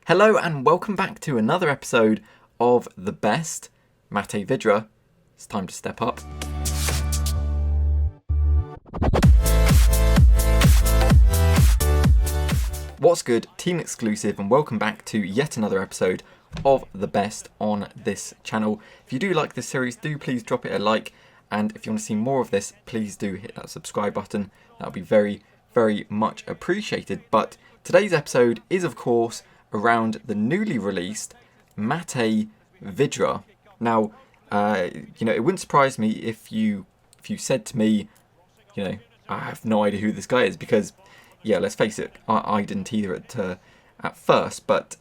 Hello and welcome back to another episode of The Best. Matej, Vydra, it's time to step up. What's good, team exclusive, and welcome back to yet another episode of The Best on this channel. If you do like this series, do please drop it a like, and if you want to see more of this, please do hit that subscribe button. That would be very, very much appreciated. But today's episode is, of course, around the newly released Matej Vydra. Now, it wouldn't surprise me if you said to me, I have no idea who this guy is, because, yeah, let's face it, I didn't either at first. But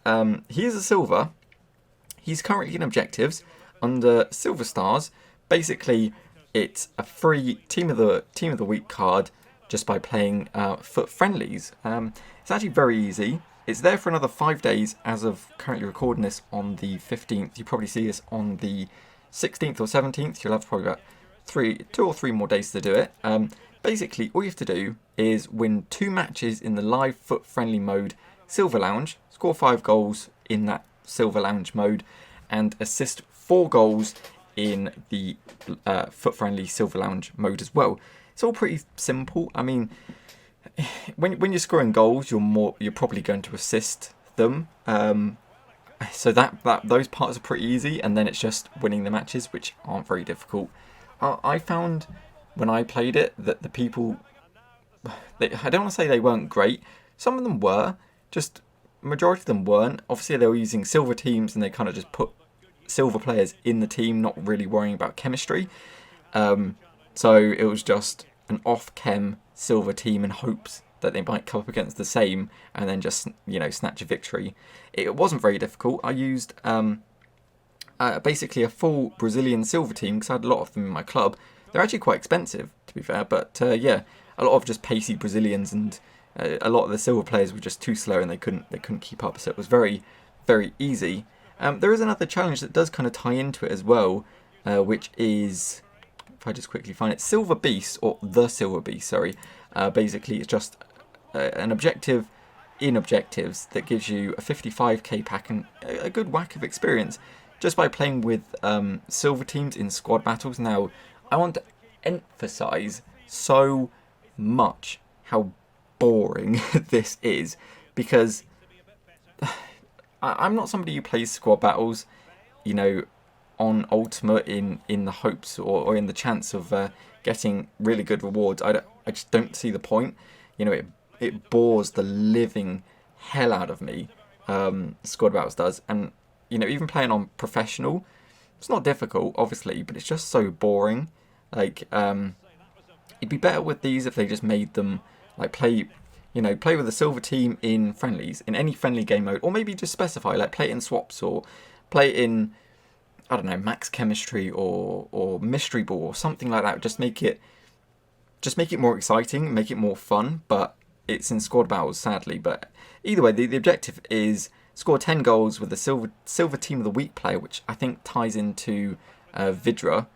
he is a silver. He's currently in objectives under silver stars. Basically, it's a free team of the week card just by playing foot friendlies. It's actually very easy. It's there for another 5 days as of currently recording this on the 15th. You probably see this on the 16th or 17th. You'll have probably about 2 or 3 more days to do it. Basically, all you have to do is win 2 matches in the live foot friendly mode Silver Lounge, score 5 goals in that Silver Lounge mode, and assist 4 goals in the foot friendly Silver Lounge mode as well. It's all pretty simple. I mean, when you're scoring goals, you're probably going to assist them. So those parts are pretty easy, and then it's just winning the matches, which aren't very difficult. I found when I played it that the people, I don't want to say they weren't great. Some of them were, just majority of them weren't. Obviously, they were using silver teams, and they kind of just put silver players in the team, not really worrying about chemistry. So it was just an off-chem silver team in hopes that they might come up against the same and then just, snatch a victory. It wasn't very difficult. I used basically a full Brazilian silver team because I had a lot of them in my club. They're actually quite expensive, to be fair, but a lot of just pacey Brazilians, and a lot of the silver players were just too slow and they couldn't keep up. So it was very, very easy. There is another challenge that does kind of tie into it as well, which is, if I just quickly find it, Silver Beast, or the Silver Beast, sorry. Basically, it's just an objective in objectives that gives you a 55k pack and a good whack of experience just by playing with silver teams in squad battles. Now, I want to emphasize so much how boring this is, because I'm not somebody who plays squad battles, on Ultimate in the hopes or in the chance of getting really good rewards. I just don't see the point. It bores the living hell out of me. Squad battles does, and even playing on professional, it's not difficult, obviously, but it's just so boring. Like, it'd be better with these if they just made them like play with a silver team in friendlies, in any friendly game mode, or maybe just specify, like, play it in swaps, or play it in, I don't know, max chemistry or mystery ball or something like that. Just make it more exciting, make it more fun. But it's in squad battles, sadly. But either way, the objective is score 10 goals with the silver team of the week player, which I think ties into Vydra.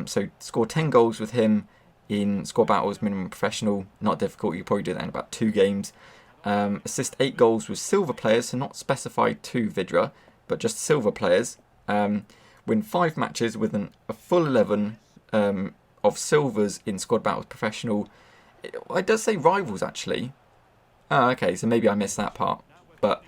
So score 10 goals with him in squad battles, minimum professional, not difficult. You can probably do that in about 2 games. Assist 8 goals with silver players, so not specified to Vydra, but just silver players. Win 5 matches with a full 11 of silvers in squad battles professional. It does say rivals, actually. Oh, okay, so maybe I missed that part. But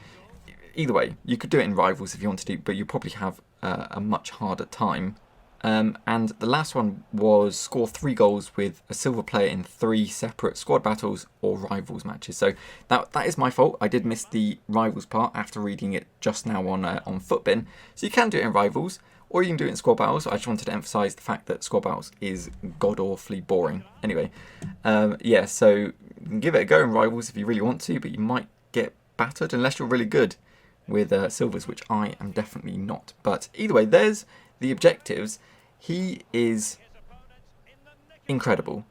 either way, you could do it in rivals if you want to do, but you probably have a much harder time. And the last one was score 3 goals with a silver player in 3 separate squad battles or rivals matches. So that is my fault. I did miss the rivals part after reading it just now on Footbin. So you can do it in rivals, or you can do it in squad battles. I just wanted to emphasise the fact that squad battles is god-awfully boring. Anyway, so you can give it a go in rivals if you really want to, but you might get battered unless you're really good with silvers, which I am definitely not. But either way, there's the objectives. He is incredible.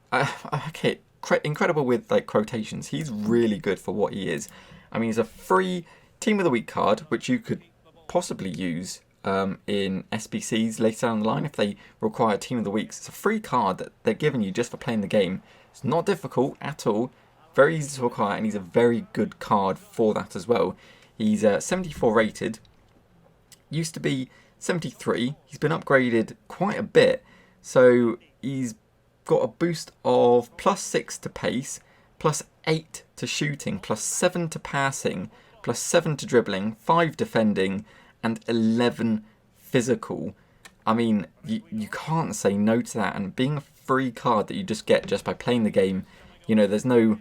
Incredible with like quotations. He's really good for what he is. I mean, he's a free Team of the Week card, which you could possibly use in SBCs later down the line if they require Team of the Weeks. It's a free card that they're giving you just for playing the game. It's not difficult at all. Very easy to acquire, and he's a very good card for that as well. He's 74 rated. Used to be 73. He's been upgraded quite a bit. So he's got a boost of +6 to pace, +8 to shooting, +7 to passing, +7 to dribbling, 5 defending, and 11 physical. I mean, you can't say no to that. And being a free card that you just get just by playing the game, you know, there's no...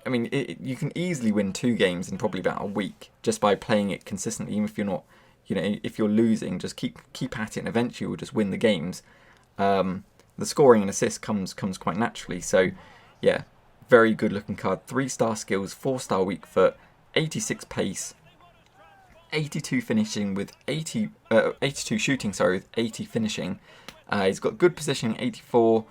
I mean, you can easily win 2 games in probably about a week just by playing it consistently. Even if you're not, you know, if you're losing, just keep at it, and eventually you'll just win the games. The scoring and assist comes quite naturally. So, yeah, very good looking card. 3-star skills, 4-star weak foot, 86 pace, 82 finishing with 82 shooting, sorry, with 80 finishing. He's got good positioning, 84.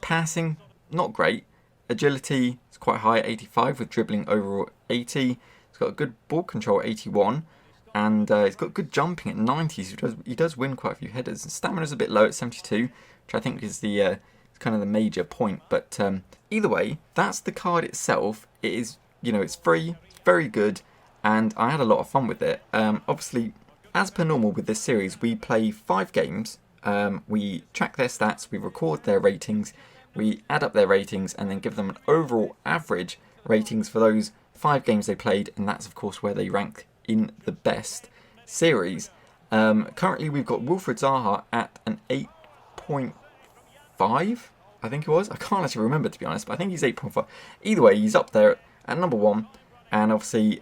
Passing, not great. Agility is quite high, 85, with dribbling overall 80. He's got a good ball control, 81. And he's got good jumping at 90, so he does win quite a few headers. Stamina's a bit low at 72, which I think is the kind of the major point. But either way, that's the card itself. It is, you know, it's free, it's very good, and I had a lot of fun with it. Obviously, as per normal with this series, we play 5 games. We track their stats, we record their ratings, we add up their ratings, and then give them an overall average ratings for those 5 games they played, and that's of course where they rank in the best series. Currently we've got Wilfried Zaha at an 8.5, I think it was. I can't actually remember, to be honest, but I think he's 8.5. Either way, he's up there at number 1, and obviously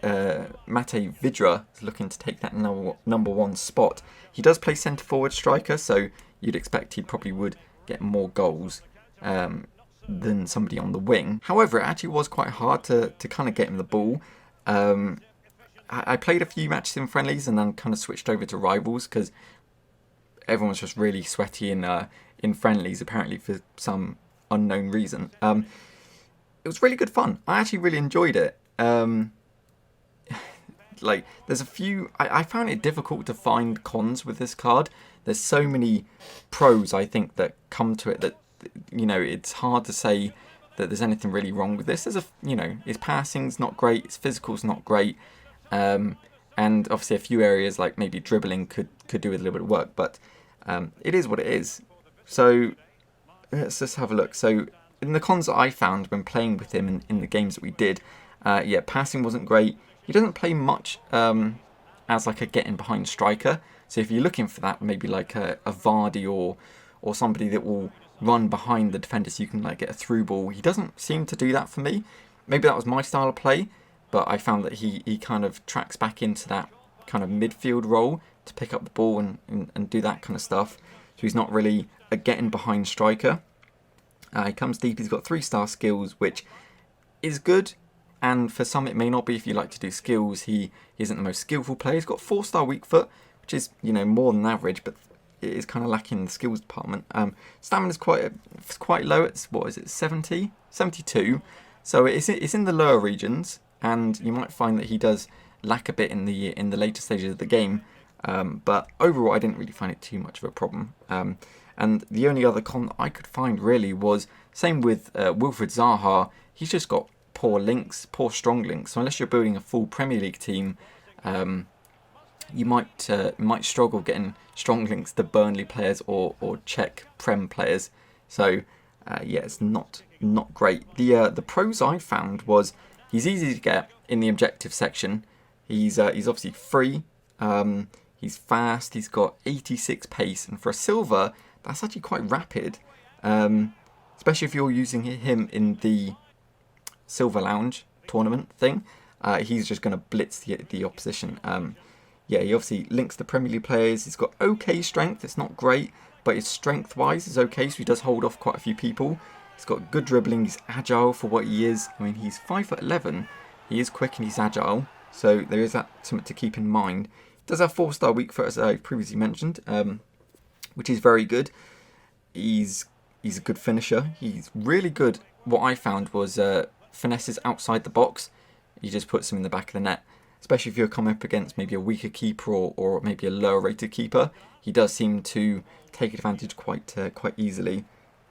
Matej Vydra is looking to take that number 1 spot. He does play centre forward striker, so you'd expect he probably would get more goals than somebody on the wing. However, it actually was quite hard to kind of get him the ball. I played a few matches in friendlies and then kind of switched over to rivals because everyone was just really sweaty in friendlies, apparently for some unknown reason. It was really good fun. I actually really enjoyed it. Like, there's a few... I found it difficult to find cons with this card. There's so many pros, I think, that come to it that, you know, it's hard to say that there's anything really wrong with this. There's you know, his passing's not great, his physical's not great. And obviously a few areas like maybe dribbling could do with a little bit of work, but it is what it is. So let's just have a look. So in the cons that I found when playing with him in the games that we did, yeah, passing wasn't great. He doesn't play much as like a getting behind striker. So if you're looking for that, maybe like a Vardy or somebody that will run behind the defender so you can like get a through ball, he doesn't seem to do that for me. Maybe that was my style of play, but I found that he kind of tracks back into that kind of midfield role to pick up the ball and do that kind of stuff. So he's not really a getting behind striker. He comes deep, he's got 3-star skills, which is good. And for some it may not be. If you like to do skills, he isn't the most skillful player. He's got 4-star weak foot, which is, you know, more than average, but it is kind of lacking in the skills department. Stamina's quite low. It's, what is it, 70? 72. So it's in the lower regions, and you might find that he does lack a bit in the later stages of the game. But overall, I didn't really find it too much of a problem. And the only other con that I could find really was same with Wilfried Zaha. He's just got poor links, poor strong links. So unless you're building a full Premier League team, you might struggle getting strong links to Burnley players or Czech Prem players. So yeah, it's not great. The pros I found was he's easy to get in the objective section. He's obviously free. He's fast. He's got 86 pace, and for a silver, that's actually quite rapid. Especially if you're using him in the Silver Lounge tournament thing, he's just going to blitz the opposition. Yeah, he obviously links the Premier League players. He's got okay strength. It's not great, but his strength-wise is okay, so he does hold off quite a few people. He's got good dribbling. He's agile for what he is. I mean, he's 5'11". He is quick and he's agile, so there is that something to keep in mind. He does have 4-star weak foot, as I previously mentioned, which is very good. He's a good finisher. He's really good. What I found was finesses outside the box. He just puts them in the back of the net. Especially if you're coming up against maybe a weaker keeper or maybe a lower rated keeper, he does seem to take advantage quite easily.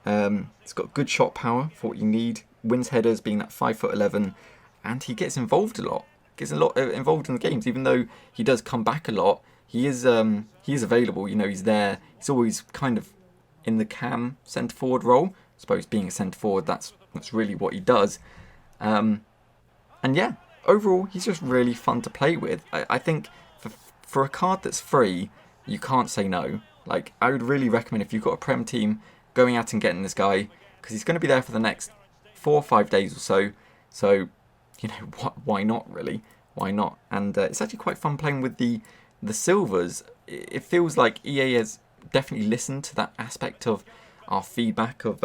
He's got good shot power for what you need. Wins headers, being that 5'11", and he gets involved a lot. gets a lot involved in the games. Even though he does come back a lot, he is available. You know, he's there. He's always kind of in the cam centre forward role. I suppose being a centre forward, that's really what he does. And yeah, overall, he's just really fun to play with. I think for a card that's free, you can't say no. Like, I would really recommend, if you've got a Prem team, going out and getting this guy, because he's going to be there for the next 4 or 5 days or so. So, you know, why not, really? Why not? And it's actually quite fun playing with the silvers. It feels like EA has definitely listened to that aspect of our feedback of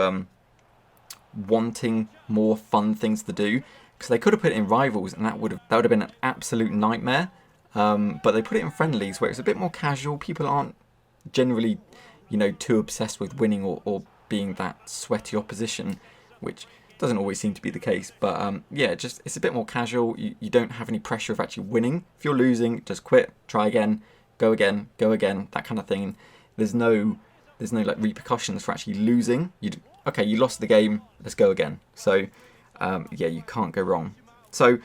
wanting more fun things to do. Because they could have put it in Rivals, and that would have been an absolute nightmare. But they put it in Friendlies, where it's a bit more casual. People aren't generally, you know, too obsessed with winning or being that sweaty opposition, which doesn't always seem to be the case. But yeah, just it's a bit more casual. You don't have any pressure of actually winning. If you're losing, just quit, try again, go again, that kind of thing. There's no like repercussions for actually losing. Okay, you lost the game, let's go again. So yeah, you can't go wrong. So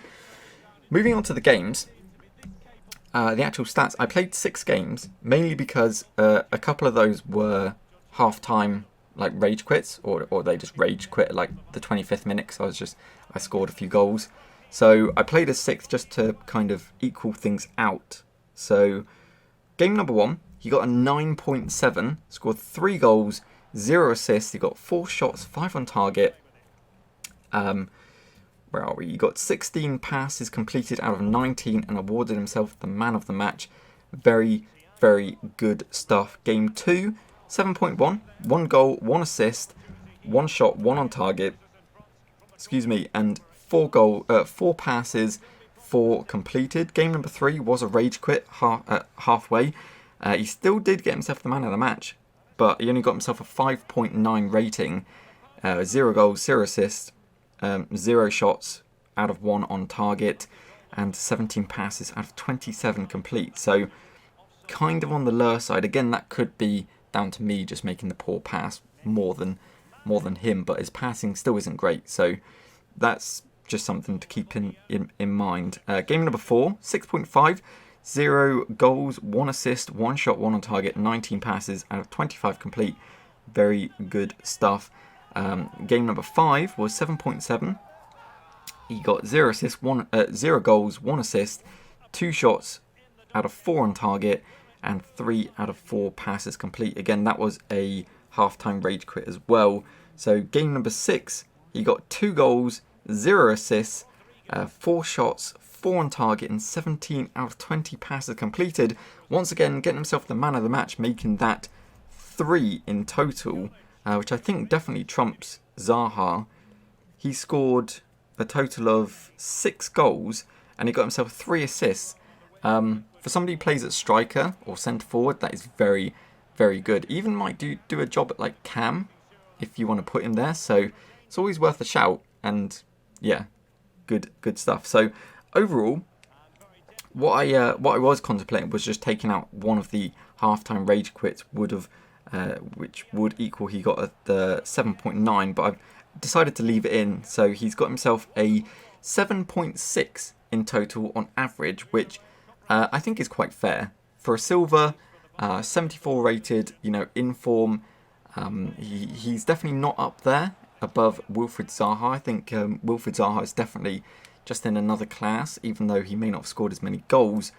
moving on to the games. The actual stats, I played 6 games, mainly because a couple of those were half-time, like, rage quits, or they just rage quit at, like, the 25th minute, because I scored a few goals. So I played a 6th just to kind of equal things out. So game number 1, he got a 9.7, scored 3 goals, 0 assists, he got 4 shots, 5 on target. Where are we? He got 16 passes completed out of 19 and awarded himself the man of the match. Very, very good stuff. Game 2, 7.1. 1 goal, 1 assist, 1 shot, 1 on target. Excuse me, and 4 passes, 4 completed. Game number 3 was a rage quit halfway. He still did get himself the man of the match, but he only got himself a 5.9 rating. 0 goals, 0 assists. 0 shots out of 1 on target, and 17 passes out of 27 complete. So kind of on the lower side. Again, that could be down to me just making the poor pass more than him, but his passing still isn't great. So that's just something to keep in mind. Game number 4, 6.5, 0 goals, 1 assist, 1 shot, 1 on target, 19 passes out of 25 complete. Very good stuff. Game number 5 was 7.7. He got 0 assists, 0 goals, 1 assist, 2 shots out of 4 on target, and 3 out of 4 passes complete. Again, that was a half-time rage quit as well. So game number 6, he got 2 goals, 0 assists, 4 shots, 4 on target, and 17 out of 20 passes completed. Once again, getting himself the man of the match, making that 3 in total. Which I think definitely trumps Zaha. He scored a total of 6 goals and he got himself 3 assists. For somebody who plays at striker or centre forward, that is very, very good. Even might do a job at like cam if you want to put him there. So it's always worth a shout. And yeah, good stuff. So overall, what I was contemplating was just taking out one of the half-time rage quits, which would equal he got the 7.9, but I've decided to leave it in. So he's got himself a 7.6 in total on average, which I think is quite fair for a silver. 74 rated, you know, in form. He's definitely not up there above Wilfried Zaha. I think Wilfried Zaha is definitely just in another class, even though he may not have scored as many goals.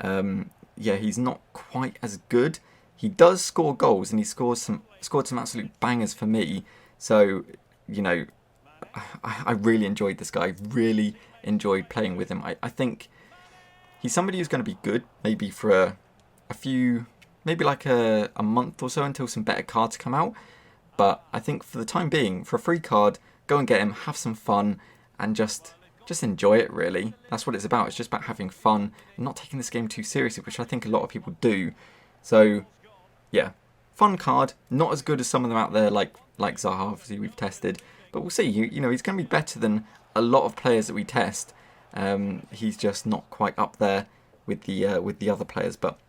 Yeah, he's not quite as good. He does score goals, and he scored some absolute bangers for me. So, you know, I really enjoyed this guy. Really enjoyed playing with him. I think he's somebody who's going to be good, maybe for a few, maybe like a month or so until some better cards come out. But I think for the time being, for a free card, go and get him, have some fun, and just enjoy it, really. That's what it's about. It's just about having fun and not taking this game too seriously, which I think a lot of people do. So yeah, fun card, not as good as some of them out there like Zaha, obviously we've tested, but we'll see. You know, he's going to be better than a lot of players that we test. He's just not quite up there with the other players, but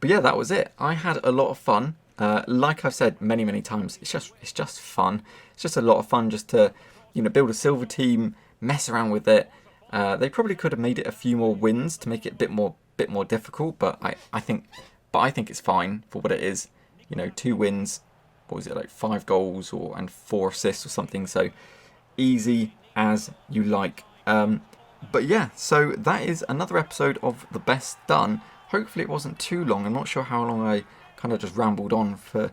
yeah, that was it. I had a lot of fun. Like I've said many times, it's just fun. It's just a lot of fun just to, you know, build a silver team, mess around with it, They probably could have made it a few more wins to make it a bit more difficult, but I think it's fine for what it is. You know, 2 wins, what was it, like 5 goals and 4 assists or something, so easy as you like. But yeah, so that is another episode of The Best Done. Hopefully it wasn't too long. I'm not sure how long I kind of just rambled on for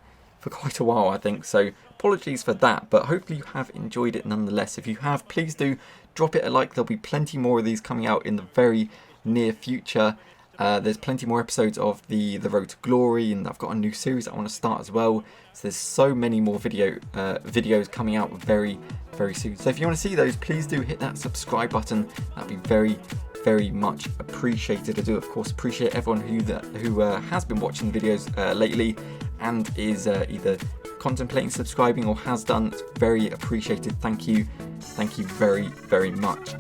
quite a while, I think, so apologies for that, but hopefully you have enjoyed it nonetheless. If you have, please do drop it a like. There'll be plenty more of these coming out in the very near future. There's plenty more episodes of the Road to Glory, and I've got a new series I want to start as well. So there's so many more videos coming out very, very soon. So if you want to see those, please do hit that subscribe button. That'd be very, very much appreciated. I do, of course, appreciate everyone who has been watching videos lately and is either contemplating subscribing or has done. It's very appreciated. Thank you very, very much.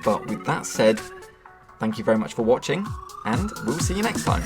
But with that said, thank you very much for watching, and we'll see you next time.